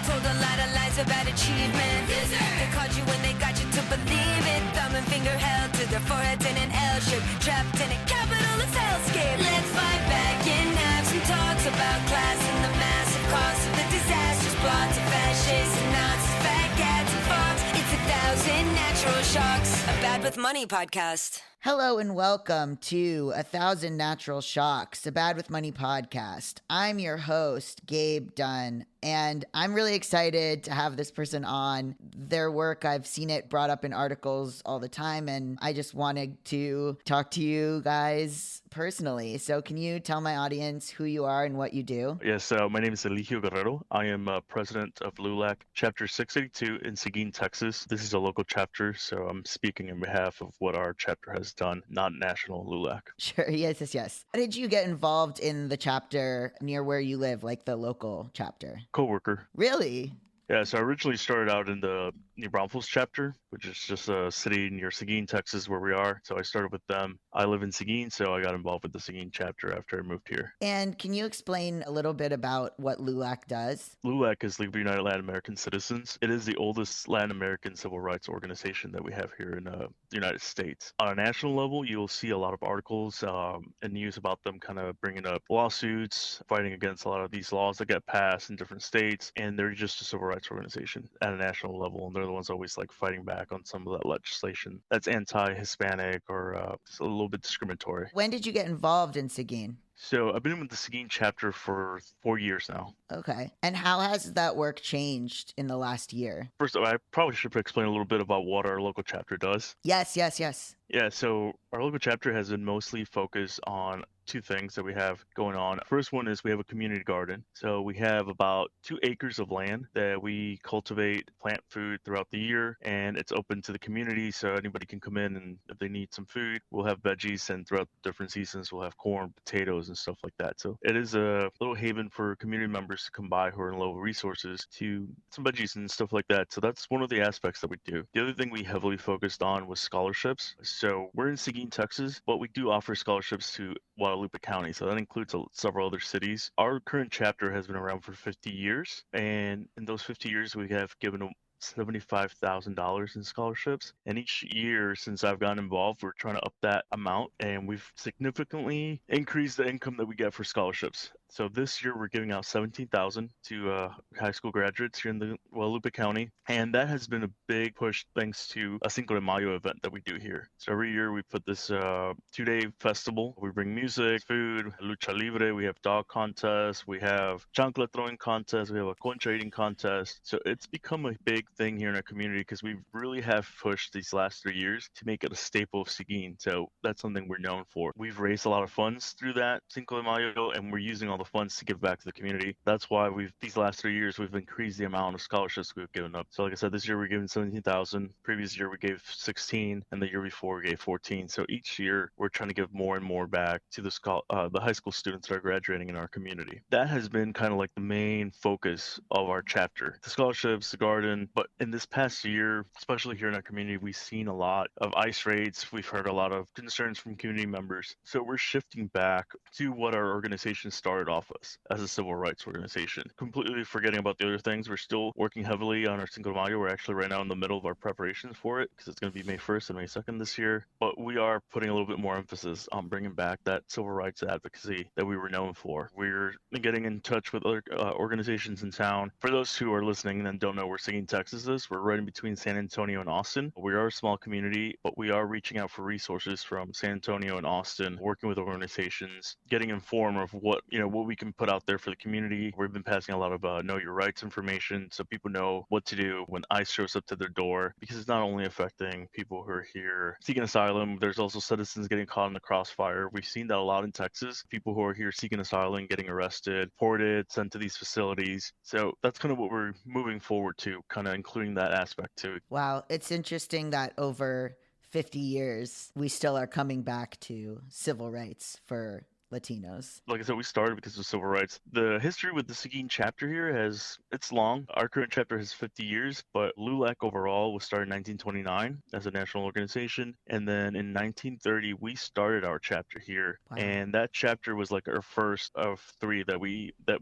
Told a lot of lies about achievement. They called you when they got you to believe it. Thumb and finger held to their foreheads in an L shape. Trapped in a capitalist hellscape. Let's fight back and have some talks about class and the massive cost of the disastrous plots of fascists and Nazis, fat cats and fox. It's 1,000 natural shocks. A Bad with Money podcast. Hello and welcome to 1,000 Natural Shocks, a Bad with Money podcast. I'm your host, Gabe Dunn, and I'm really excited to have this person on. Their work, I've seen it brought up in articles all the time, and I just wanted to talk to you guys personally. So can you tell my audience who you are and what you do? Yes, my name is Eligio Guerrero. I am president of LULAC, Chapter 682 in Seguin, Texas. This is a local chapter, so I'm speaking on behalf of what our chapter has done, not national LULAC. Sure, yes. How did you get involved in the chapter near where you live, like the local chapter? Coworker. Really? Yeah, so I originally started out in the New Braunfels chapter, which is just a city near Seguin, Texas, where we are. So I started with them. I live in Seguin, so I got involved with the Seguin chapter after I moved here. And can you explain a little bit about what LULAC does? LULAC is League of United Latin American Citizens. It is the oldest Latin American civil rights organization that we have here in the United States. On a national level, you'll see a lot of articles and news about them kind of bringing up lawsuits, fighting against a lot of these laws that get passed in different states, and they're just a civil rights organization at a national level, and they're the ones always like fighting back on some of that legislation that's anti-Hispanic or just a little bit discriminatory. When did you get involved in Seguin? So I've been with the Seguin chapter for 4 years now. Okay. And how has that work changed in the last year? First, I probably should explain a little bit about what our local chapter does. Yes. Yeah, so our local chapter has been mostly focused on two things that we have going on. First one is we have a community garden. So we have about 2 acres of land that we cultivate, plant food throughout the year, and it's open to the community so anybody can come in, and if they need some food, we'll have veggies, and throughout different seasons we'll have corn, potatoes, and stuff like that. So it is a little haven for community members to come by who are in low resources to some veggies and stuff like that. So that's one of the aspects that we do. The other thing we heavily focused on was scholarships. So we're in Seguin, Texas, but we do offer scholarships to Guadalupe County, so that includes several other cities. Our current chapter has been around for 50 years, and in those 50 years we have given $75,000 in scholarships, and each year since I've gotten involved we're trying to up that amount, and we've significantly increased the income that we get for scholarships. So this year we're giving out $17,000 to high school graduates here in the Guadalupe County, and that has been a big push thanks to a Cinco de Mayo event that we do here. So every year we put this 2-day festival. We bring music, food, lucha libre, we have dog contests, we have chancla throwing contests, we have a concha eating contest. So it's become a big thing here in our community because we really have pushed these last 3 years to make it a staple of Seguin. So that's something we're known for. We've raised a lot of funds through that Cinco de Mayo, and we're using all the funds to give back to the community. That's why these last 3 years we've increased the amount of scholarships we've given up. So like I said, this year we're giving 17,000. Previous year we gave 16, and the year before we gave 14. So each year we're trying to give more and more back to the high school students that are graduating in our community. That has been kind of like the main focus of our chapter. The scholarships, the garden, but in this past year, especially here in our community, we've seen a lot of ICE raids. We've heard a lot of concerns from community members. So we're shifting back to what our organization started off as a civil rights organization. Completely forgetting about the other things. We're still working heavily on our Cinco de Mayo. We're actually right now in the middle of our preparations for it because it's going to be May 1st and May 2nd this year. But we are putting a little bit more emphasis on bringing back that civil rights advocacy that we were known for. We're getting in touch with other organizations in town. For those who are listening and don't know where Seguin, Texas is, we're right in between San Antonio and Austin. We are a small community, but we are reaching out for resources from San Antonio and Austin, working with organizations, getting informed of what we can put out there for the community. We've been passing a lot of know your rights information so people know what to do when ICE shows up to their door, because it's not only affecting people who are here seeking asylum, there's also citizens getting caught in the crossfire. We've seen that a lot in Texas, people who are here seeking asylum getting arrested, deported, sent to these facilities. So that's kind of what we're moving forward to, kind of including that aspect too. Wow, it's interesting that over 50 years we still are coming back to civil rights for Latinos? Like I said, we started because of civil rights. The history with the Seguin chapter here it's long. Our current chapter has 50 years, but LULAC overall was started in 1929 as a national organization. And then in 1930, we started our chapter here. Wow. And that chapter was like our first of three that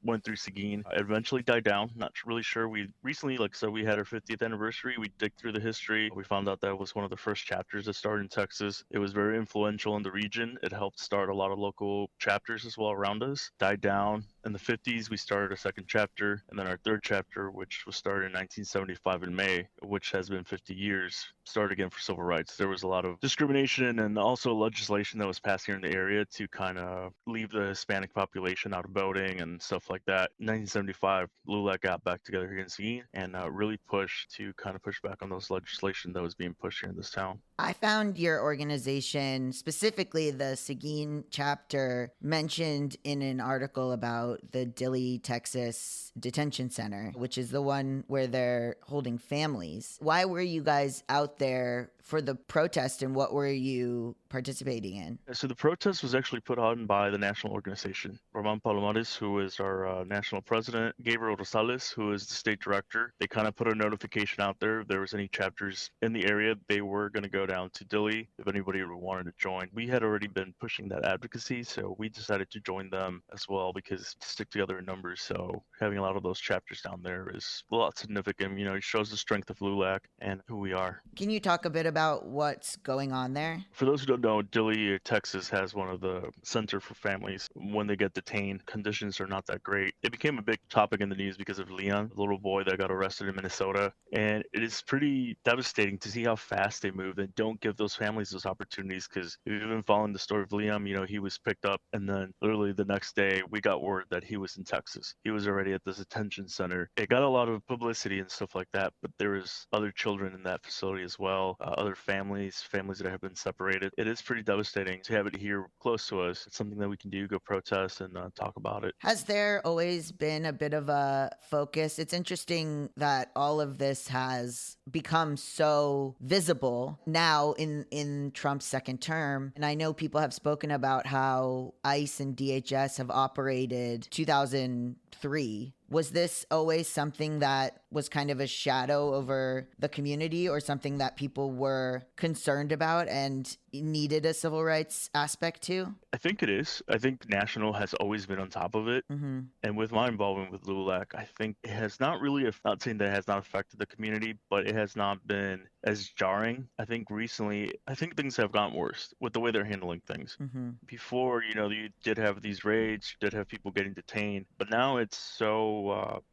went through Seguin. It eventually died down. Not really sure. We recently, like, so we had our 50th anniversary. We dig through the history. We found out that was one of the first chapters that started in Texas. It was very influential in the region. It helped start a lot of local chapters as well around us. Died down in the 50s. We started a second chapter, and then our third chapter, which was started in 1975 in May, which has been 50 years, started again for civil rights. There was a lot of discrimination and also legislation that was passed here in the area to kind of leave the Hispanic population out of voting and stuff like that. In 1975, LULAC got back together here in Seguin and really pushed to kind of push back on those legislation that was being pushed here in this town. I found your organization, specifically the Seguin chapter, mentioned in an article about the Dilley, Texas detention center, which is the one where they're holding families. Why were you guys out there for the protest, and what were you participating in? So the protest was actually put on by the national organization. Roman Palomares, who is our national president, Gabriel Rosales, who is the state director. They kind of put a notification out there. If there was any chapters in the area, they were going to go down to Dilley if anybody wanted to join. We had already been pushing that advocacy, so we decided to join them as well because stick together in numbers. So having a lot of those chapters down there is a lot significant. It shows the strength of LULAC and who we are. Can you talk a bit about what's going on there? For those who don't know, Dilley, Texas has one of the center for families. When they get detained, conditions are not that great. It became a big topic in the news because of Leon, the little boy that got arrested in Minnesota. And it is pretty devastating to see how fast they move and don't give those families those opportunities, because if you've been following the story of Liam, he was picked up and then literally the next day we got word that he was in Texas. He was already at this detention center. It got a lot of publicity and stuff like that, but there was other children in that facility as well, other families that have been separated. It is pretty devastating to have it here close to us. It's something that we can do, go protest and talk about it. Has there always been a bit of a focus? It's interesting that all of this has become so visible now in Trump's second term. And I know people have spoken about how ICE and DHS have operated 2003. Was this always something that was kind of a shadow over the community, or something that people were concerned about and needed a civil rights aspect to? I think it is. I think National has always been on top of it. Mm-hmm. And with my involvement with LULAC, I think it has not really, not saying that it has not affected the community, but it has not been as jarring. I think recently, things have gotten worse with the way they're handling things. Mm-hmm. Before, you did have these raids, you did have people getting detained, but now it's so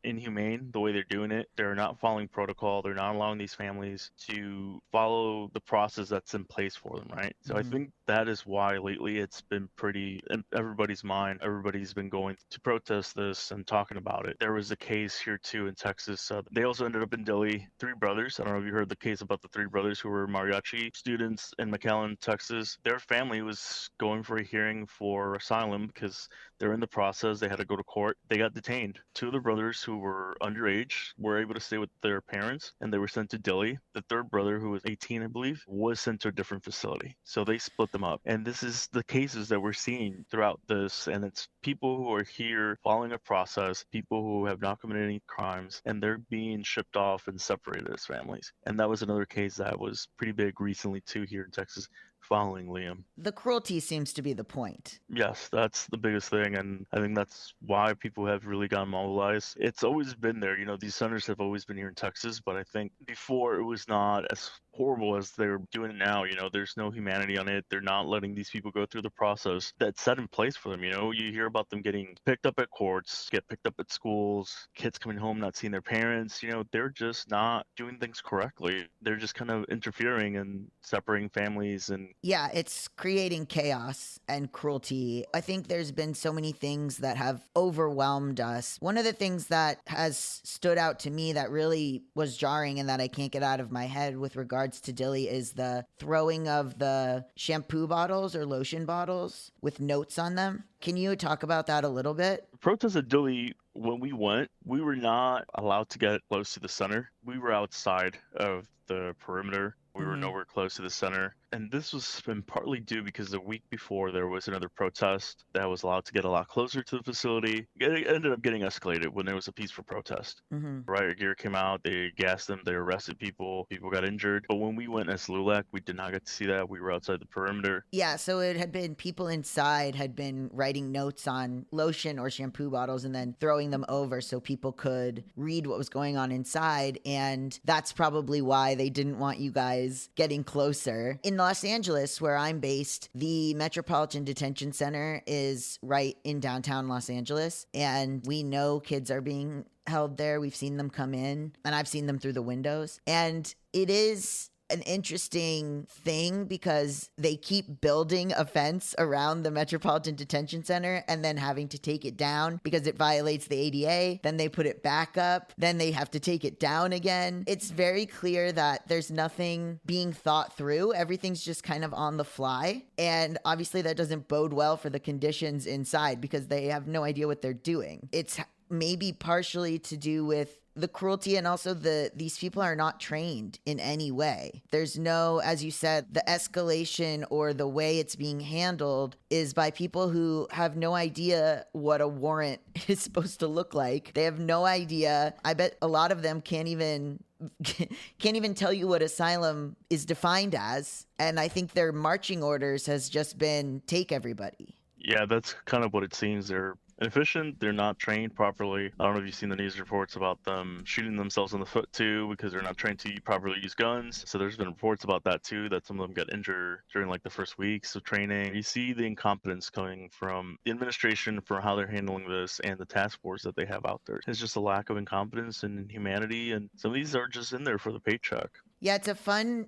inhumane the way they're doing it. They're not following protocol. They're not allowing these families to follow the process that's in place for them, right? So I think that is why lately it's been pretty in everybody's mind. Everybody's been going to protest this and talking about it. There was a case here too in Texas. They also ended up in Dilley. Three brothers. I don't know if you heard the case about the three brothers who were mariachi students in McAllen, Texas. Their family was going for a hearing for asylum because they're in the process. They had to go to court. They got detained. Two of the brothers who were underage were able to stay with their parents, and they were sent to Dilley. The third brother, who was 18, I believe, was sent to a different facility. So they split them up. And this is the cases that we're seeing throughout this. And it's people who are here following a process, people who have not committed any crimes, and they're being shipped off and separated as families. And that was another case that was pretty big recently too here in Texas, following Liam. The cruelty seems to be the point. Yes, that's the biggest thing, and I think that's why people have really gotten mobilized. It's always been there. These centers have always been here in Texas, but I think before it was not as horrible as they're doing it now. There's no humanity on it. They're not letting these people go through the process that's set in place for them. You hear about them getting picked up at courts, get picked up at schools, kids coming home not seeing their parents. They're just not doing things correctly. They're just kind of interfering and separating families. And yeah, it's creating chaos and cruelty. I think there's been so many things that have overwhelmed us. One of the things that has stood out to me that really was jarring and that I can't get out of my head with regards to Dilley is the throwing of the shampoo bottles or lotion bottles with notes on them. Can you talk about that a little bit? Protests at Dilley, when we went, we were not allowed to get close to the center. We were outside of the perimeter. We were nowhere close to the center. And this was been partly due because the week before there was another protest that was allowed to get a lot closer to the facility. It ended up getting escalated when there was a peaceful protest. Mm-hmm. Riot gear came out, they gassed them, they arrested people got injured. But when we went as LULAC, we did not get to see that. We were outside the perimeter. Yeah, so it had been people inside had been writing notes on lotion or shampoo bottles and then throwing them over so people could read what was going on inside. And that's probably why they didn't want you guys getting closer. In Los Angeles, where I'm based, the Metropolitan Detention Center is right in downtown Los Angeles. And we know kids are being held there. We've seen them come in, and I've seen them through the windows. And it is an interesting thing because they keep building a fence around the Metropolitan Detention Center and then having to take it down because it violates the ADA. Then they put it back up. Then they have to take it down again. It's very clear that there's nothing being thought through. Everything's just kind of on the fly. And obviously that doesn't bode well for the conditions inside because they have no idea what they're doing. It's maybe partially to do with the cruelty, and also these people are not trained in any way. There's no, as you said, the escalation or the way it's being handled is by people who have no idea what a warrant is supposed to look like. They have no idea. I bet a lot of them can't even tell you what asylum is defined as. And I think their marching orders has just been take everybody. Yeah, that's kind of what it seems. They're inefficient, they're not trained properly. I don't know if you've seen the news reports about them shooting themselves in the foot too because they're not trained to properly use guns. So there's been reports about that too, that some of them got injured during like the first weeks of training. You see the incompetence coming from the administration for how they're handling this and the task force that they have out there. It's just a lack of incompetence and humanity, and some of these are just in there for the paycheck. Yeah, it's a fun,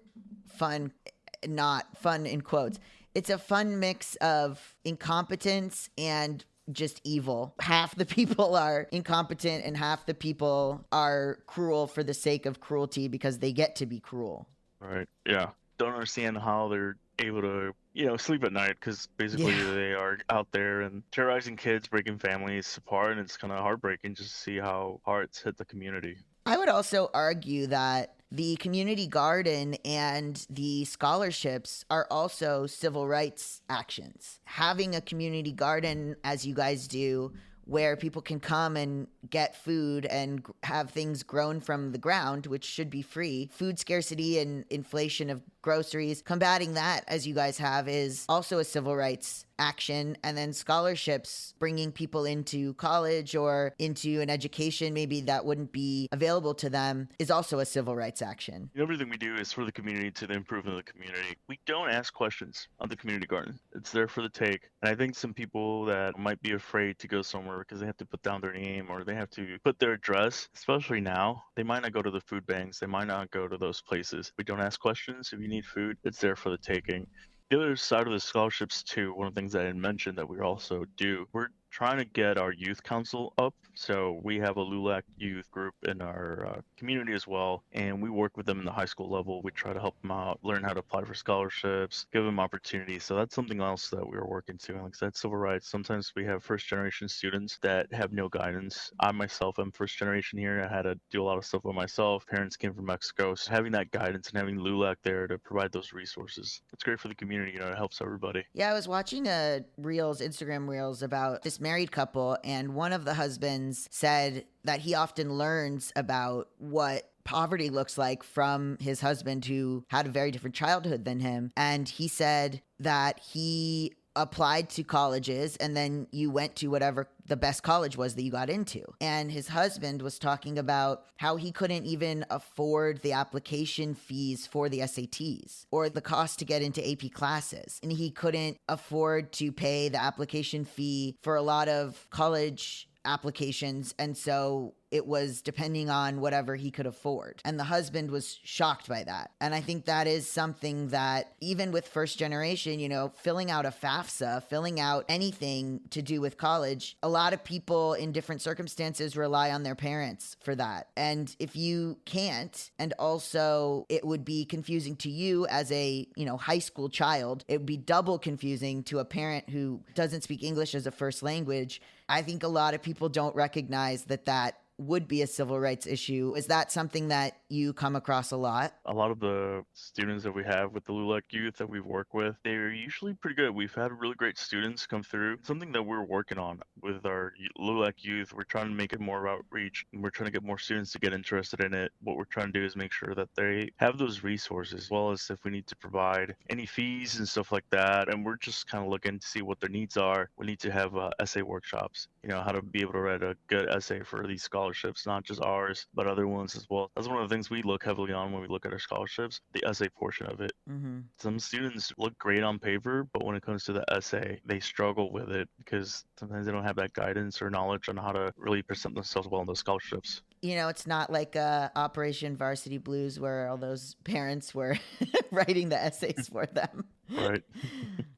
not fun in quotes. It's a fun mix of incompetence and just evil. Half the people are incompetent and half the people are cruel for the sake of cruelty because they get to be cruel. Right. Yeah. Don't understand how they're able to, sleep at night because basically they are out there and terrorizing kids, breaking families apart, and it's kind of heartbreaking just to see how hard it's hit the community. I would also argue that the community garden and the scholarships are also civil rights actions. Having a community garden, as you guys do, where people can come and get food and have things grown from the ground, which should be free. Food scarcity and inflation of groceries, combating that, as you guys have, is also a civil rights action. And then scholarships, bringing people into college or into an education maybe that wouldn't be available to them, is also a civil rights action. Everything we do is for the community, to the improvement of the community. We don't ask questions on the community garden. It's there for the take. And I think some people that might be afraid to go somewhere because they have to put down their name or they have to put their address, especially now, they might not go to the food banks. They might not go to those places. We don't ask questions. If you need food, it's there for the taking. The other side of the scholarships too, one of the things I didn't mention that we also do, we're trying to get our youth council up. So we have a LULAC youth group in our community as well, and we work with them in the high school level. We try to help them out, learn how to apply for scholarships, give them opportunities. So that's something else that we are working to. Like I said, civil rights. Sometimes we have first generation students that have no guidance. I myself am first generation here. I had to do a lot of stuff by myself. Parents came from Mexico. So having that guidance and having LULAC there to provide those resources, it's great for the community. It helps everybody. Yeah, I was watching Instagram reels about this married couple, and one of the husbands said that he often learns about what poverty looks like from his husband who had a very different childhood than him. And he said that he applied to colleges and then you went to whatever the best college was that you got into. And his husband was talking about how he couldn't even afford the application fees for the SATs or the cost to get into AP classes. And he couldn't afford to pay the application fee for a lot of college applications. And so it was depending on whatever he could afford. And the husband was shocked by that. And I think that is something that even with first generation, filling out a FAFSA, filling out anything to do with college, a lot of people in different circumstances rely on their parents for that. And if you can't, and also it would be confusing to you as a, high school child, it would be double confusing to a parent who doesn't speak English as a first language. I think a lot of people don't recognize that would be a civil rights issue. Is that something that you come across a lot? A lot of the students that we have with the LULAC youth that we've worked with, they're usually pretty good. We've had really great students come through. Something that we're working on with our LULAC youth, we're trying to make it more outreach, and we're trying to get more students to get interested in it. What we're trying to do is make sure that they have those resources, as well as if we need to provide any fees and stuff like that. And we're just kind of looking to see what their needs are. We need to have essay workshops, how to be able to write a good essay for these scholarships, not just ours, but other ones as well. That's one of the things we look heavily on when we look at our scholarships, the essay portion of it. Mm-hmm. Some students look great on paper, but when it comes to the essay, they struggle with it because sometimes they don't have that guidance or knowledge on how to really present themselves well in those scholarships. It's not like Operation Varsity Blues where all those parents were writing the essays for them. Right.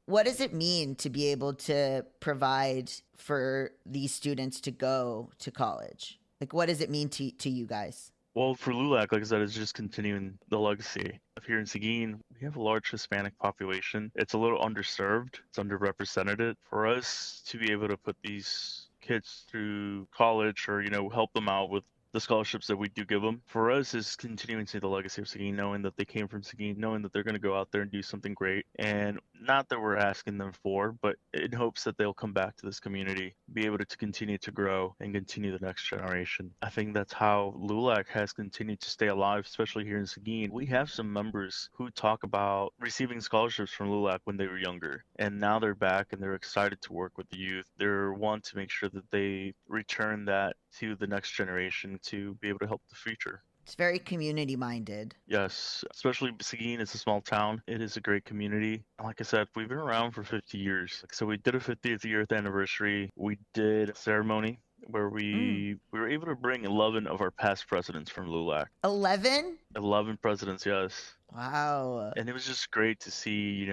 What does it mean to be able to provide for these students to go to college? Like, what does it mean to you guys? Well, for LULAC, like I said, it's just continuing the legacy. Here in Seguin, we have a large Hispanic population. It's a little underserved. It's underrepresented. For us to be able to put these kids through college or, help them out with the scholarships that we do give them, for us is continuing to see the legacy of Seguin, knowing that they came from Seguin, knowing that they're going to go out there and do something great. And not that we're asking them for, but in hopes that they'll come back to this community, be able to continue to grow and continue the next generation. I think that's how LULAC has continued to stay alive, especially here in Seguin. We have some members who talk about receiving scholarships from LULAC when they were younger, and now they're back and they're excited to work with the youth. They're want to make sure that they return that to the next generation to be able to help the future. It's very community minded. Yes, especially Seguin is a small town. It is a great community. And like I said, we've been around for 50 years. So we did a 50th year anniversary. We did a ceremony where we were able to bring 11 of our past presidents from LULAC. 11? 11 presidents, yes. Wow. And it was just great to see,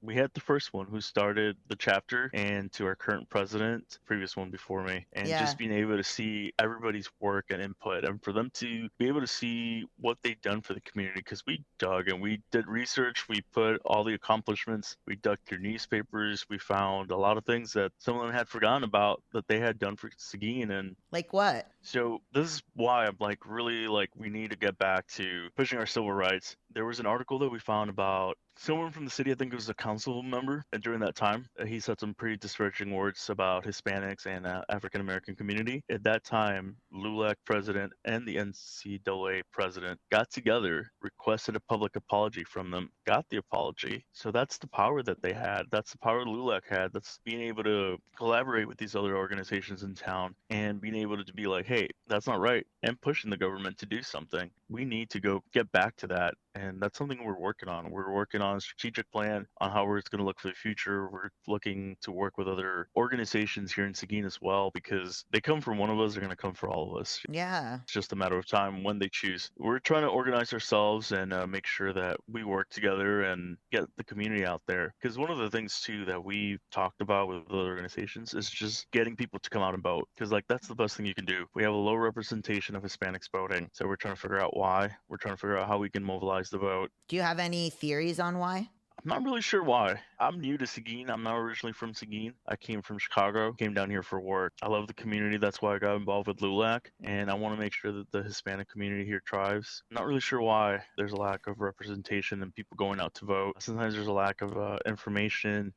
we had the first one who started the chapter, and to our current president, previous one before me, and just being able to see everybody's work and input, and for them to be able to see what they've done for the community, because we dug and we did research, we put all the accomplishments, we dug through newspapers, we found a lot of things that some of them had forgotten about that they had done for Seguin. And like what? So this is why I'm really we need to get back to pushing our civil rights. There was an article that we found about someone from the city, I think it was a council member, and during that time, he said some pretty disparaging words about Hispanics and African American community. At that time, LULAC president and the NCAA president got together, requested a public apology from them, got the apology. So that's the power that they had. That's the power LULAC had. That's being able to collaborate with these other organizations in town and being able to be like, hey, that's not right, and pushing the government to do something. We need to go get back to that. And that's something we're working on. We're working on a strategic plan on how it's going to look for the future. We're looking to work with other organizations here in Seguin as well, because they come from one of us, they're going to come for all of us. Yeah. It's just a matter of time when they choose. We're trying to organize ourselves and make sure that we work together and get the community out there. Because one of the things, too, that we've talked about with other organizations is just getting people to come out and vote. Because, that's the best thing you can do. We have a low representation of Hispanics voting. So we're trying to figure out why. We're trying to figure out how we can mobilize the vote. Do you have any theories on why? I'm not really sure why. I'm new to Seguin. I'm not originally from Seguin. I came from Chicago, came down here for work. I love the community. That's why I got involved with LULAC, and I want to make sure that the Hispanic community here thrives. I'm not really sure why there's a lack of representation and people going out to vote. Sometimes there's a lack of information.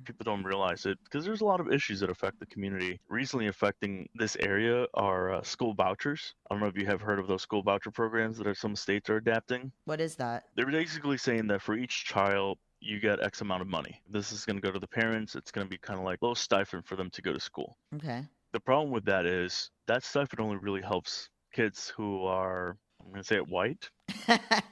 People don't realize it because there's a lot of issues that affect the community. Recently affecting this area are school vouchers. I don't know if you have heard of those school voucher programs that some states are adapting. What is that? They're basically saying that for each child, you get X amount of money. This is going to go to the parents. It's going to be kind of like a little stipend for them to go to school. Okay. The problem with that is that stipend only really helps kids who are, I'm going to say it, white.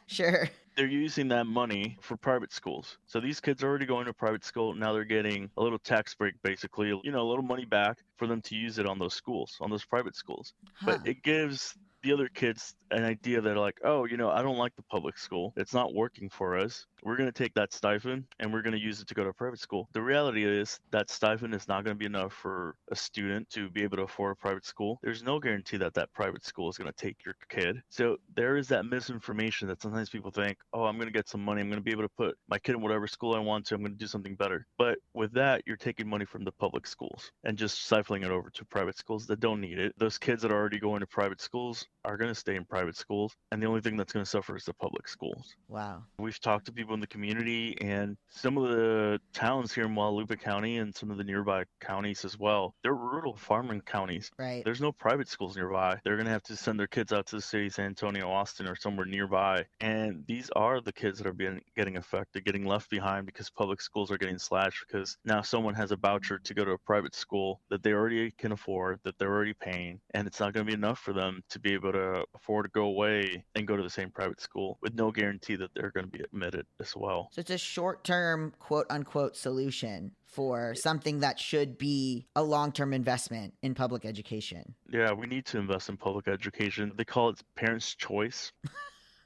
Sure. They're using that money for private schools. So these kids are already going to private school. Now they're getting a little tax break, basically, a little money back for them to use it on those schools, on those private schools. But it gives the other kids an idea that like, oh, I don't like the public school. It's not working for us. We're going to take that stipend and we're going to use it to go to private school. The reality is that stipend is not going to be enough for a student to be able to afford a private school. There's no guarantee that that private school is going to take your kid. So there is that misinformation that sometimes people think, oh, I'm going to get some money. I'm going to be able to put my kid in whatever school I want to. I'm going to do something better. But with that, you're taking money from the public schools and just siphoning it over to private schools that don't need it. Those kids that are already going to private schools are going to stay in private schools. And the only thing that's going to suffer is the public schools. Wow. We've talked to people in the community, and some of the towns here in Guadalupe County and some of the nearby counties as well, they're rural farming counties. Right. There's no private schools nearby. They're going to have to send their kids out to the city, San Antonio, Austin, or somewhere nearby. And these are the kids that are getting affected, getting left behind because public schools are getting slashed because now someone has a voucher to go to a private school that they already can afford, that they're already paying, and it's not going to be enough for them to be able to afford to go away and go to the same private school with no guarantee that they're going to be admitted as well. So it's a short-term, quote-unquote, solution for something that should be a long-term investment in public education. Yeah, we need to invest in public education. They call it parents' choice.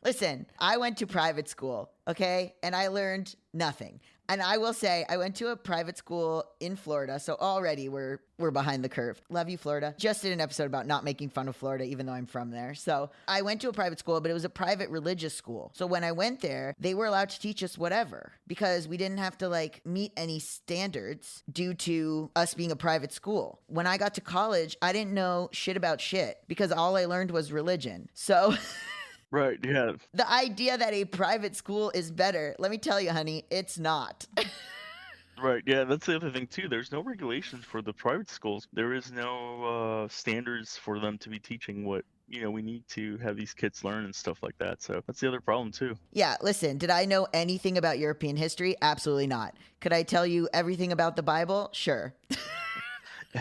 Listen, I went to private school, okay? And I learned nothing. And I will say, I went to a private school in Florida, so already we're behind the curve. Love you, Florida. Just did an episode about not making fun of Florida, even though I'm from there. So I went to a private school, but it was a private religious school. So when I went there, they were allowed to teach us whatever because we didn't have to meet any standards due to us being a private school. When I got to college, I didn't know shit about shit because all I learned was religion. So... Right, yeah. The idea that a private school is better, let me tell you, honey, it's not. Right, yeah, that's the other thing, too. There's no regulations for the private schools. There is no standards for them to be teaching what, we need to have these kids learn and stuff like that. So that's the other problem, too. Yeah, listen, did I know anything about European history? Absolutely not. Could I tell you everything about the Bible? Sure.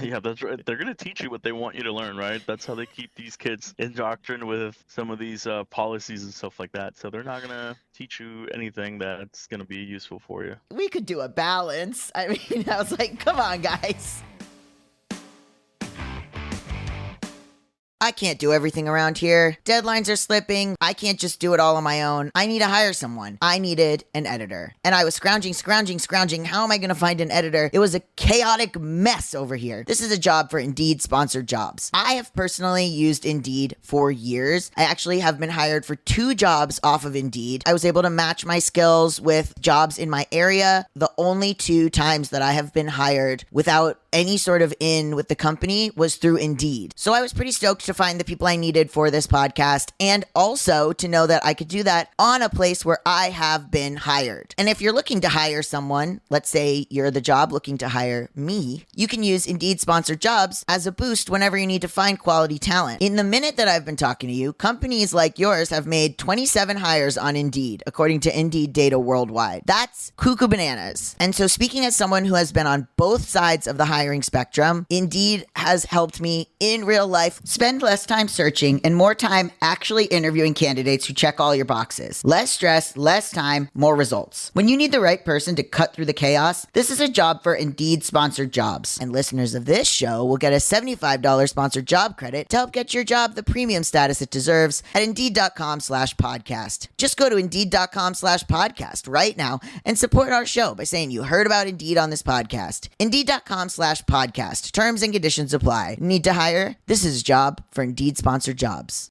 Yeah, that's right. They're going to teach you what they want you to learn, right? That's how they keep these kids indoctrinated with some of these policies and stuff like that. So they're not going to teach you anything that's going to be useful for you. We could do a balance. I mean, I was like, come on, guys. I can't do everything around here. Deadlines are slipping. I can't just do it all on my own. I need to hire someone. I needed an editor. And I was scrounging. How am I going to find an editor? It was a chaotic mess over here. This is a job for Indeed sponsored jobs. I have personally used Indeed for years. I actually have been hired for 2 jobs off of Indeed. I was able to match my skills with jobs in my area. The only 2 times that I have been hired without any sort of in with the company was through Indeed. So I was pretty stoked to find the people I needed for this podcast and also to know that I could do that on a place where I have been hired. And if you're looking to hire someone, let's say you're the job looking to hire me, you can use Indeed sponsored jobs as a boost whenever you need to find quality talent. In the minute that I've been talking to you, companies like yours have made 27 hires on Indeed, according to Indeed data worldwide. That's cuckoo bananas. And so speaking as someone who has been on both sides of the hiring spectrum, Indeed has helped me in real life spend less time searching and more time actually interviewing candidates who check all your boxes. Less stress, less time, more results. When you need the right person to cut through the chaos, this is a job for Indeed sponsored jobs. And listeners of this show will get a $75 sponsored job credit to help get your job the premium status it deserves at Indeed.com/podcast. Just go to Indeed.com/podcast right now and support our show by saying you heard about Indeed on this podcast. Indeed.com/podcast. Terms and conditions apply. Need to hire? This is a job for Indeed sponsored jobs.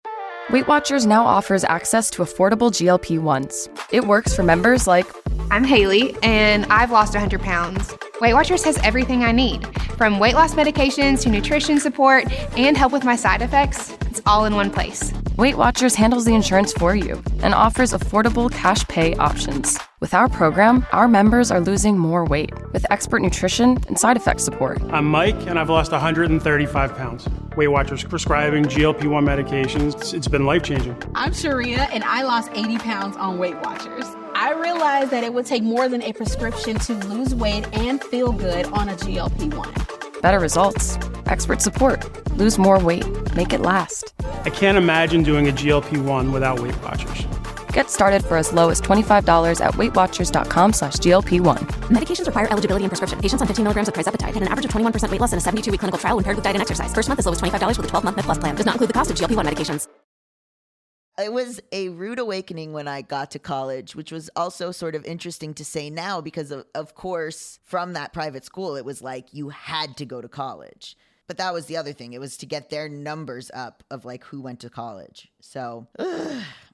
Weight Watchers now offers access to affordable GLP-1s. It works for members like... I'm Haley, and I've lost 100 pounds. Weight Watchers has everything I need, from weight loss medications to nutrition support and help with my side effects. It's all in one place. Weight Watchers handles the insurance for you and offers affordable cash pay options. With our program, our members are losing more weight with expert nutrition and side effect support. I'm Mike, and I've lost 135 pounds. Weight Watchers prescribing GLP-1 medications. It's been life-changing. I'm Sharia, and I lost 80 pounds on Weight Watchers. I realized that it would take more than a prescription to lose weight and feel good on a GLP-1. Better results, expert support, lose more weight, make it last. I can't imagine doing a GLP-1 without Weight Watchers. Get started for as low as $25 at weightwatchers.com/GLP-1. Medications require eligibility and prescription. Patients on 15 milligrams of trizepatide had an average of 21% weight loss in a 72-week clinical trial when paired with diet and exercise. First month as low as $25 with a 12-month Med Plus plan. Does not include the cost of GLP-1 medications. It was a rude awakening when I got to college, which was also sort of interesting to say now because, of course, from that private school, it was like you had to go to college. But that was the other thing. It was to get their numbers up of like who went to college. So,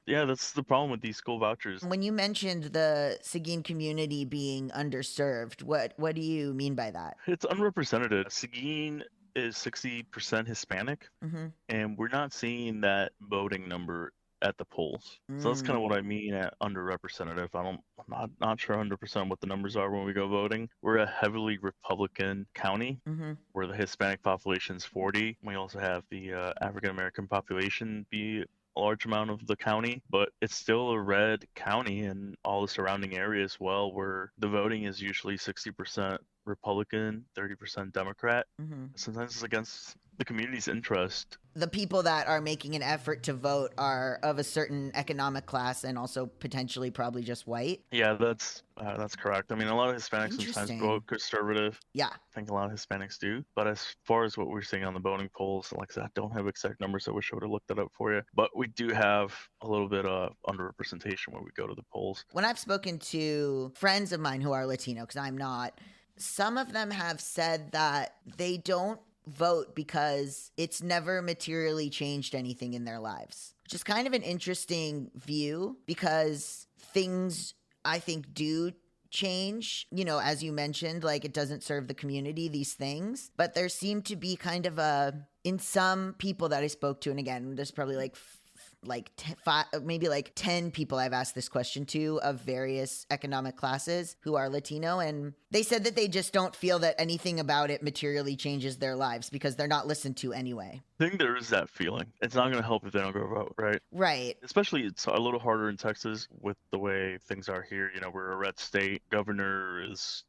Yeah, that's the problem with these school vouchers. when you mentioned the Seguin community being underserved, what do you mean by that? It's unrepresented. Seguin is 60% Hispanic, Mm-hmm. and we're not seeing that voting number at the polls. So that's kind of what I mean at underrepresented. I'm not sure 100% what the numbers are when we go voting. We're a heavily Republican county Mm-hmm. where the Hispanic population is 40. We also have the African American population be a large amount of the county, but it's still a red county and all the surrounding areas, well, where the voting is usually 60% Republican, 30% Democrat. Mm-hmm. Sometimes it's against the community's interest. The people that are making an effort to vote are of a certain economic class and also potentially probably just white. Yeah, that's correct. I mean, a lot of Hispanics sometimes Interesting. vote conservative. Yeah. I think a lot of Hispanics do. But as far as what we're seeing on the voting polls, like I said, I don't have exact numbers. I wish I would have looked that up for you. But we do have a little bit of underrepresentation when we go to the polls. When I've spoken to friends of mine who are Latino, because I'm not, some of them have said that they don't vote because it's never materially changed anything in their lives, which is kind of an interesting view because things I think do change, as you mentioned, like it doesn't serve the community, these things, but there seemed to be kind of in some people that I spoke to, and again, there's probably maybe 10 people I've asked this question to of various economic classes who are Latino, and they said that they just don't feel that anything about it materially changes their lives because they're not listened to anyway. I think there is that feeling. It's not going to help if they don't go vote, right? Right. Especially it's a little harder in Texas with the way things are here. We're a red state. Governor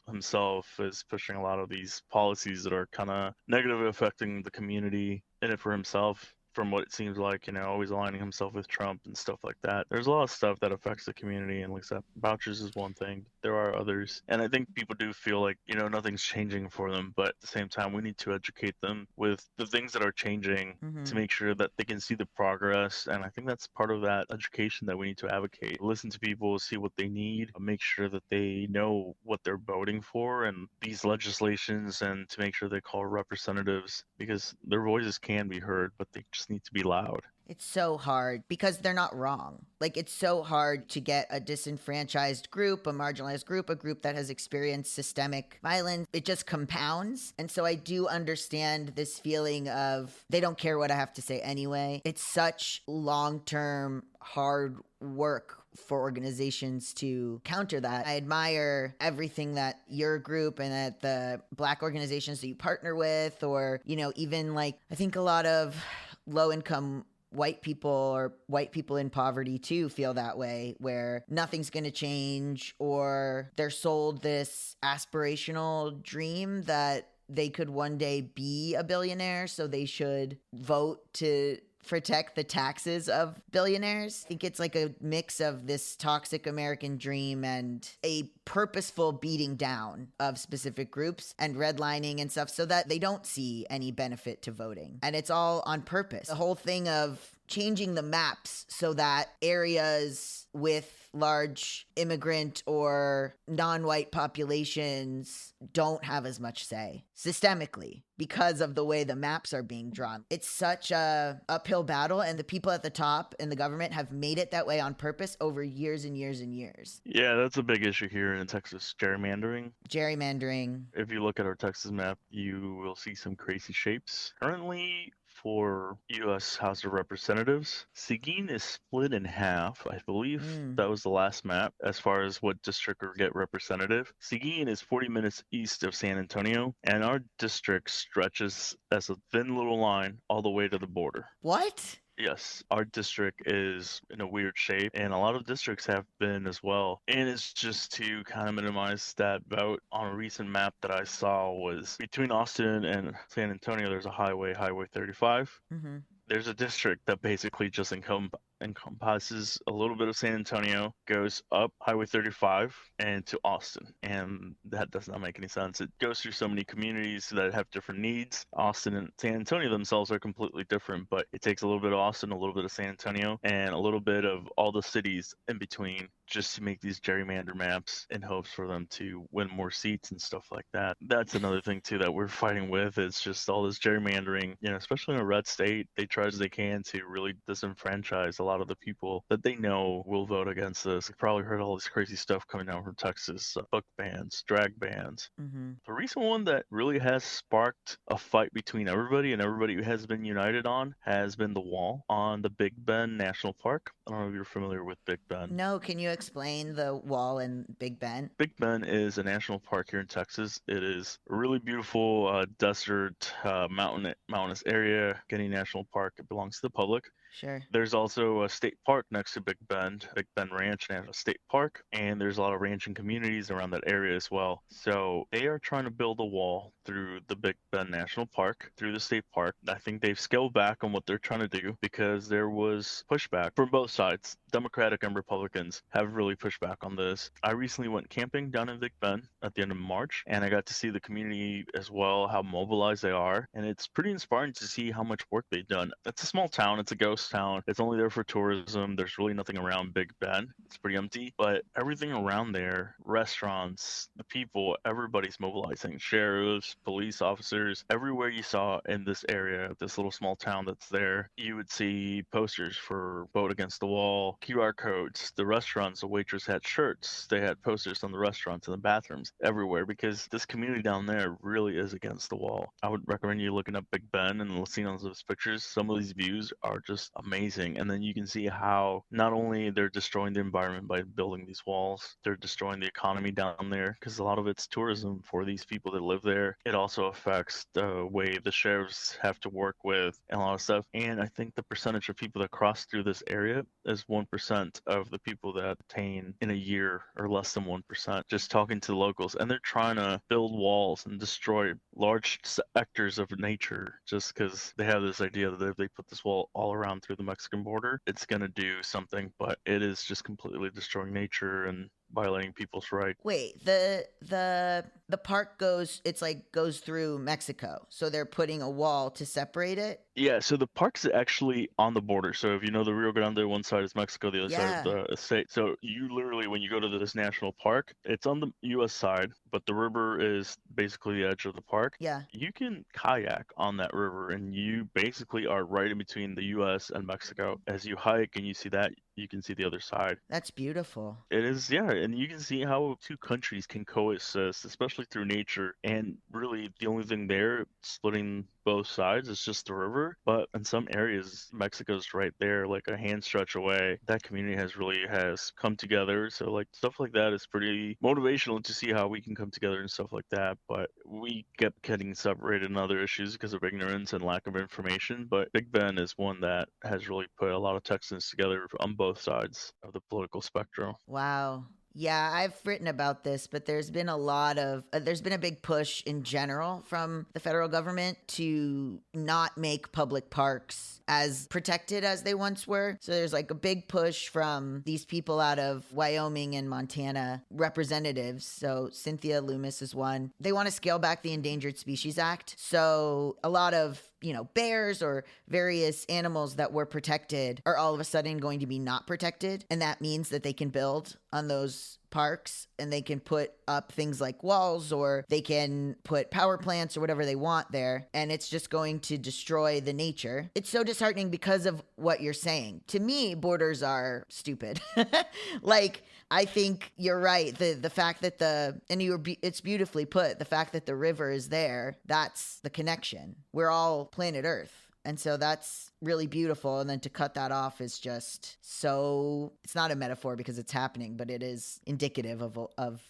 himself is pushing a lot of these policies that are kind of negatively affecting the community in it for himself. From what it seems like, always aligning himself with Trump and stuff like that. There's a lot of stuff that affects the community, and like I said, vouchers is one thing. There are others. And I think people do feel like, nothing's changing for them. But at the same time, we need to educate them with the things that are changing to make sure that they can see the progress. And I think that's part of that education that we need to advocate. Listen to people, see what they need, make sure that they know what they're voting for and these legislations, and to make sure they call representatives because their voices can be heard, but they just need to be loud. It's so hard because they're not wrong. Like, it's so hard to get a disenfranchised group, a marginalized group, a group that has experienced systemic violence. It just compounds. And so I do understand this feeling of they don't care what I have to say anyway. It's such long-term hard work for organizations to counter that. I admire everything that your group and that the Black organizations that you partner with, or, even I think a lot of low-income white people or white people in poverty too feel that way, where nothing's going to change, or they're sold this aspirational dream that they could one day be a billionaire, so they should vote to protect the taxes of billionaires. I think it's like a mix of this toxic American dream and a purposeful beating down of specific groups and redlining and stuff so that they don't see any benefit to voting. And it's all on purpose. The whole thing of changing the maps so that areas with large immigrant or non-white populations don't have as much say systemically because of the way the maps are being drawn. It's such a uphill battle, and the people at the top in the government have made it that way on purpose over years and years and years. Yeah, that's a big issue here in Texas, gerrymandering. If you look at our Texas map, you will see some crazy shapes. Currently, for U.S. House of Representatives, Seguin is split in half. I believe that was the last map as far as what district will get representative. Seguin is 40 minutes east of San Antonio, and our district stretches as a thin little line all the way to the border. What? Yes, our district is in a weird shape, and a lot of districts have been as well. And it's just to kind of minimize that vote. On a recent map that I saw was between Austin and San Antonio, there's a highway 35. Mm-hmm. There's a district that basically just encompasses a little bit of San Antonio, goes up Highway 35 and to Austin. And that does not make any sense. It goes through so many communities that have different needs. Austin and San Antonio themselves are completely different, but it takes a little bit of Austin, a little bit of San Antonio, and a little bit of all the cities in between just to make these gerrymander maps in hopes for them to win more seats and stuff like that. That's another thing too that we're fighting with. It's just all this gerrymandering, especially in a red state. They try as they can to really disenfranchise a lot of the people that they know will vote against this. You've probably heard all this crazy stuff coming down from Texas, book bans, drag bans. The recent one that really has sparked a fight between everybody and everybody has been united on has been the wall on the Big Bend National Park. I don't know if you're familiar with Big Bend. No, can you explain the wall in Big Bend? Big Bend is a national park here in Texas. It is a really beautiful desert, mountainous area. Any national park, it belongs to the public. Sure. There's also a state park next to Big Bend Ranch National State Park, and there's a lot of ranching communities around that area as well. So they are trying to build a wall through the Big Bend National Park, through the state park. I think they've scaled back on what they're trying to do because there was pushback from both sides. Democratic and Republicans have really pushed back on this. I recently went camping down in Big Bend at the end of March, and I got to see the community as well, how mobilized they are, and it's pretty inspiring to see how much work they've done. It's a small town, it's a ghost town. It's only there for tourism. There's really nothing around Big Bend. It's pretty empty, but everything around there, restaurants, the people, everybody's mobilizing. Sheriffs, police officers, everywhere you saw in this area, this little small town that's there, you would see posters for Vote Against the Wall, QR codes. The restaurants, the waitress had shirts. They had posters on the restaurants and the bathrooms everywhere because this community down there really is against the wall. I would recommend you looking up Big Bend and seeing all those pictures. Some of these views are just amazing, and then you can see how not only they're destroying the environment by building these walls, they're destroying the economy down there because a lot of it's tourism for these people that live there. It also affects the way the sheriffs have to work with and a lot of stuff. And I think the percentage of people that cross through this area is 1% of the people that attain in a year, or less than 1%. Just talking to the locals, and they're trying to build walls and destroy large sectors of nature just because they have this idea that if they put this wall all around through the Mexican border, it's going to do something, but it is just completely destroying nature and violating people's rights. Wait, the park goes through Mexico, so they're putting a wall to separate it? Yeah, so the park's actually on the border. So if you know the Rio Grande, one side is Mexico, the other side is the state. So you literally, when you go to this national park, it's on the U.S. side, but the river is basically the edge of the park. Yeah. You can kayak on that river, and you basically are right in between the U.S. and Mexico. As you hike and you see that, you can see the other side. That's beautiful. It is, yeah, and you can see how two countries can coexist, especially through nature. And really, the only thing there splitting both sides is just the river. But in some areas, Mexico's right there, like a hand stretch away. That community has come together. So like stuff like that is pretty motivational to see how we can come together and stuff like that. But we kept getting separated in other issues because of ignorance and lack of information. But Big Bend is one that has really put a lot of Texans together on both sides of the political spectrum. Wow. Yeah, I've written about this, but there's been a big push in general from the federal government to not make public parks as protected as they once were. So there's like a big push from these people out of Wyoming and Montana representatives. So Cynthia Loomis is one. They want to scale back the Endangered Species Act. So a lot of bears or various animals that were protected are all of a sudden going to be not protected. And that means that they can build on those parks and they can put up things like walls, or they can put power plants or whatever they want there. And it's just going to destroy the nature. It's so disheartening because of what you're saying. To me, borders are stupid. Like, I think you're right. The fact that it's beautifully put, the fact that the river is there, that's the connection. We're all planet Earth. And so that's really beautiful. And then to cut that off is just so, it's not a metaphor because it's happening, but it is indicative of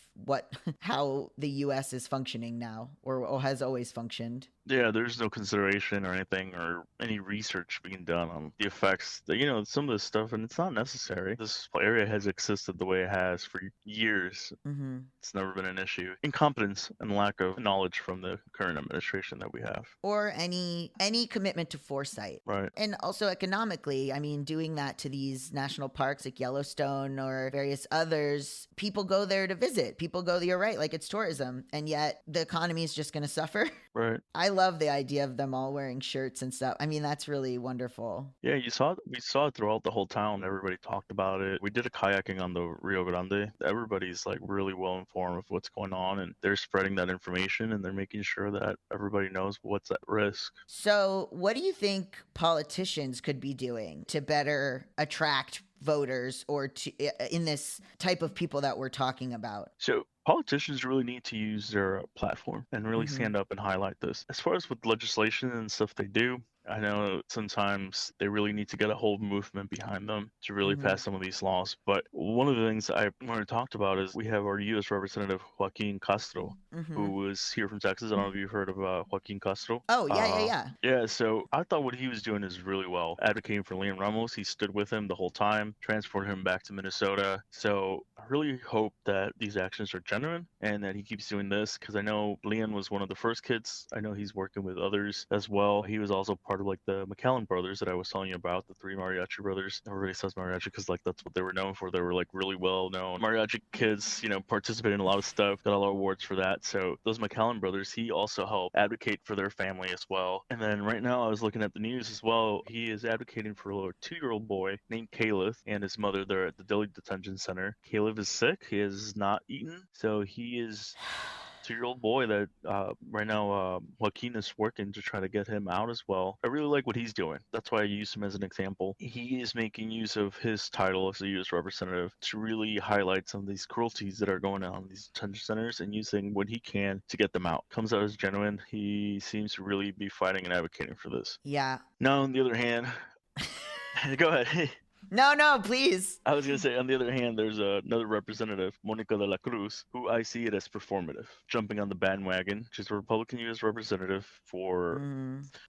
how the U.S. is functioning now, or has always functioned. Yeah, there's no consideration or anything or any research being done on the effects that, some of this stuff, and it's not necessary. This area has existed the way it has for years. Mm-hmm. It's never been an issue. Incompetence and lack of knowledge from the current administration that we have. Or any commitment to foresight. Right. And also economically, I mean, doing that to these national parks like Yellowstone or various others, people go there to visit. People go, you're right, like it's tourism. And yet the economy is just going to suffer. Right. I love the idea of them all wearing shirts and stuff. I mean, that's really wonderful. Yeah, we saw it throughout the whole town. Everybody talked about it. We did a kayaking on the Rio Grande. Everybody's like really well informed of what's going on, and they're spreading that information, and they're making sure that everybody knows what's at risk. So, what do you think politicians could be doing to better attract voters or to in this type of people that we're talking about? So politicians really need to use their platform and really Mhm. stand up and highlight this. As far as with legislation and stuff they do, I know sometimes they really need to get a whole movement behind them to really Mhm. pass some of these laws. But one of the things I want to talk about is we have our U.S. Representative Joaquin Castro, who Mhm. was here from Texas. I don't know if you've heard of Joaquin Castro. Oh, yeah. Yeah, so I thought what he was doing is really well. Advocating for Leon Ramos, he stood with him the whole time, transported him back to Minnesota. So I really hope that these actions are genuine and that he keeps doing this, because I know Leon was one of the first kids. I know he's working with others as well. He was also part of like the McAllen brothers that I was telling you about, the three mariachi brothers. Everybody says mariachi because like that's what they were known for. They were like really well known mariachi kids, participated in a lot of stuff, got a lot of awards for that. So those McAllen brothers, he also helped advocate for their family as well. And then right now I was looking at the news as well. He is advocating for a little 2-year-old boy named Caleb and his mother. They're at the Dilley detention center. Caleb is sick. He has not eaten. So he is 2-year-old boy that right now Joaquin is working to try to get him out as well. I really like what he's doing. That's why I use him as an example. He is making use of his title as a U.S. representative to really highlight some of these cruelties that are going on in these detention centers and using what he can to get them out. Comes out as genuine. He seems to really be fighting and advocating for this. Yeah. Now, on the other hand, go ahead. No, please. I was going to say, on the other hand, there's another representative, Monica de la Cruz, who I see it as performative, jumping on the bandwagon. She's a Republican U.S. representative for,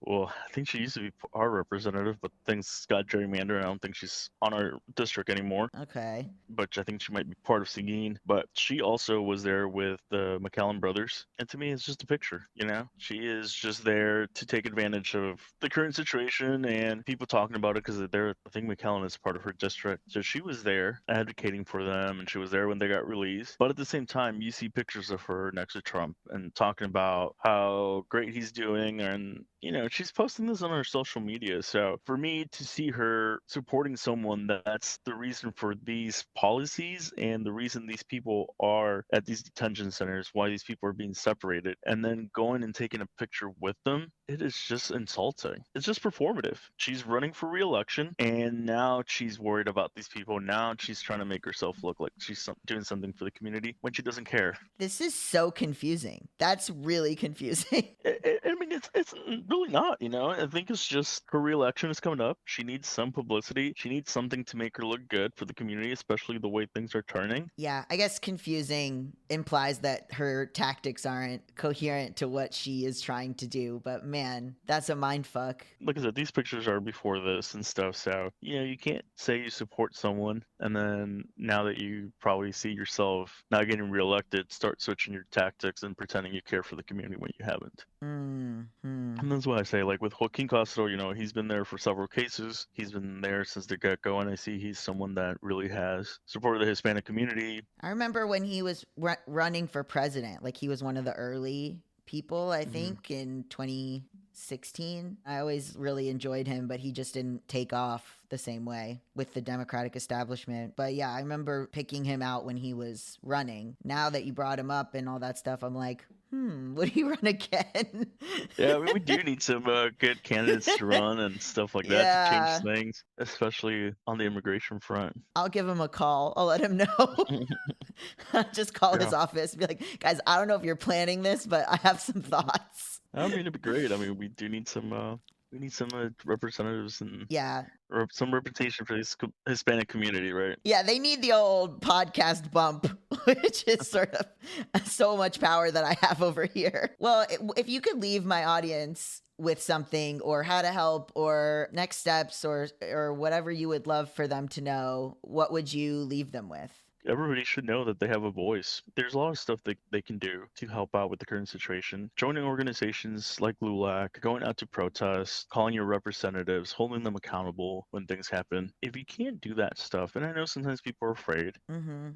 well, I think she used to be our representative, but things got gerrymandered. I don't think she's on our district anymore. Okay. But I think she might be part of Seguin. But she also was there with the McAllen brothers. And to me, it's just a picture, She is just there to take advantage of the current situation and people talking about it because I think McAllen is part of her district. So she was there advocating for them, and she was there when they got released. But at the same time, you see pictures of her next to Trump and talking about how great he's doing, and she's posting this on her social media. So for me to see her supporting someone that's the reason for these policies and the reason these people are at these detention centers, why these people are being separated, and then going and taking a picture with them, it is just insulting. It's just performative. She's running for re-election, and now she's worried about these people. Now she's trying to make herself look like she's doing something for the community when she doesn't care. This is so confusing. That's really confusing. I mean, it's really not, I think it's just her re-election is coming up. She needs some publicity. She needs something to make her look good for the community, especially the way things are turning. Yeah, I guess confusing implies that her tactics aren't coherent to what she is trying to do. But man, that's a mind fuck. Like I said, these pictures are before this and stuff. So, you can't say you support someone and then now that you probably see yourself not getting reelected, start switching your tactics and pretending you care for the community when you haven't. And that's why I say, like with Joaquin Castro, he's been there for several cases. He's been there since the get-go, and I see he's someone that really has supported the Hispanic community. I remember when he was running for president, like he was one of the early people, I think, in 2016. I always really enjoyed him, but he just didn't take off the same way with the Democratic establishment. But yeah, I remember picking him out when he was running. Now that you brought him up and all that stuff, I'm like, would he run again? Yeah, I mean, we do need some good candidates to run and stuff like that to change things, especially on the immigration front. I'll give him a call. I'll let him know. Just call his office. Be like, guys, I don't know if you're planning this, but I have some thoughts. I mean, it'd be great. I mean, we do need some. We need some representatives and or some representation for this Hispanic community, right? Yeah, they need the old podcast bump, which is sort of so much power that I have over here. Well, if you could leave my audience with something or how to help or next steps or whatever you would love for them to know, what would you leave them with? everybody should know that they have a voice. There's a lot of stuff that they can do to help out with the current situation. Joining organizations like LULAC, going out to protest, calling your representatives, holding them accountable when things happen. If you can't do that stuff, and I know sometimes people are afraid,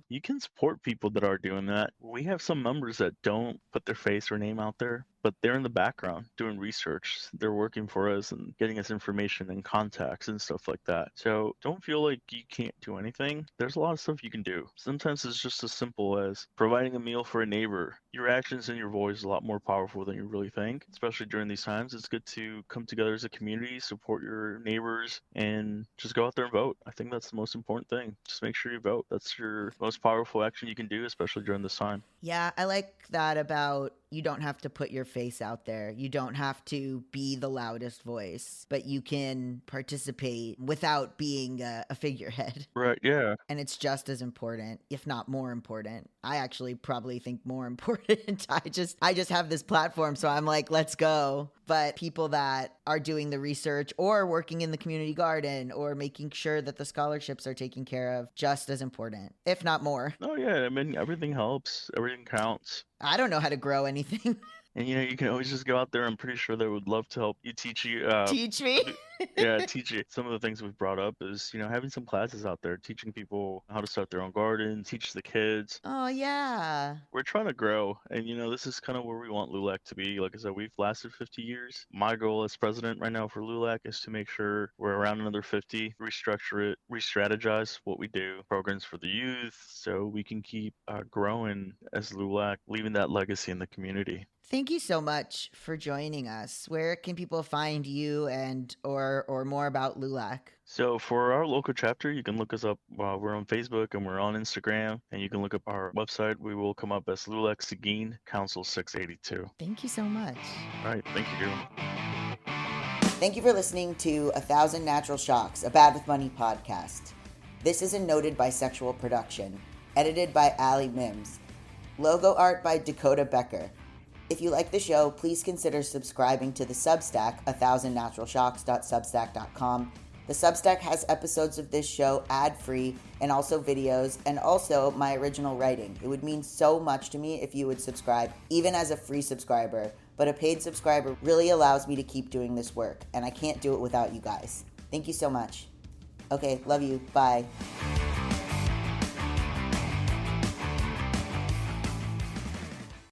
you can support people that are doing that. We have some members that don't put their face or name out there, but they're in the background doing research. They're working for us and getting us information and contacts and stuff like that. So don't feel like you can't do anything. There's a lot of stuff you can do. Sometimes it's just as simple as providing a meal for a neighbor. Your actions and your voice is a lot more powerful than you really think, especially during these times. It's good to come together as a community, support your neighbors, and just go out there and vote. I think that's the most important thing. Just make sure you vote. That's your most powerful action you can do, especially during this time. Yeah, I like that about you don't have to put your face out there. You don't have to be the loudest voice, but you can participate without being a figurehead. Right, yeah. And it's just as important, if not more important. I actually probably think more important. I just have this platform, so I'm like, let's go. But people that are doing the research or working in the community garden or making sure that the scholarships are taken care of, just as important, if not more. Oh, yeah. I mean, everything helps. Everything counts. I don't know how to grow anything. And, you can always just go out there. I'm pretty sure they would love to help you teach you. Teach me? Teach you. Some of the things we've brought up is, having some classes out there, teaching people how to start their own garden, teach the kids. Oh, yeah. We're trying to grow. And, this is kind of where we want LULAC to be. Like I said, we've lasted 50 years. My goal as president right now for LULAC is to make sure we're around another 50, restructure it, re-strategize what we do, programs for the youth, so we can keep growing as LULAC, leaving that legacy in the community. Thank you so much for joining us. Where can people find you and or more about LULAC? So for our local chapter, you can look us up. We're on Facebook and we're on Instagram, and you can look up our website. We will come up as LULAC Seguin Council 682. Thank you so much. All right. Thank you. Thank you for listening to 1,000 Natural Shocks, a Bad with Money podcast. This is a noted bisexual production, edited by Allie Mims. Logo art by Dakota Becker. If you like the show, please consider subscribing to the Substack, 1000naturalshocks.substack.com. The Substack has episodes of this show ad-free and also videos and also my original writing. It would mean so much to me if you would subscribe, even as a free subscriber. But a paid subscriber really allows me to keep doing this work, and I can't do it without you guys. Thank you so much. Okay, love you. Bye.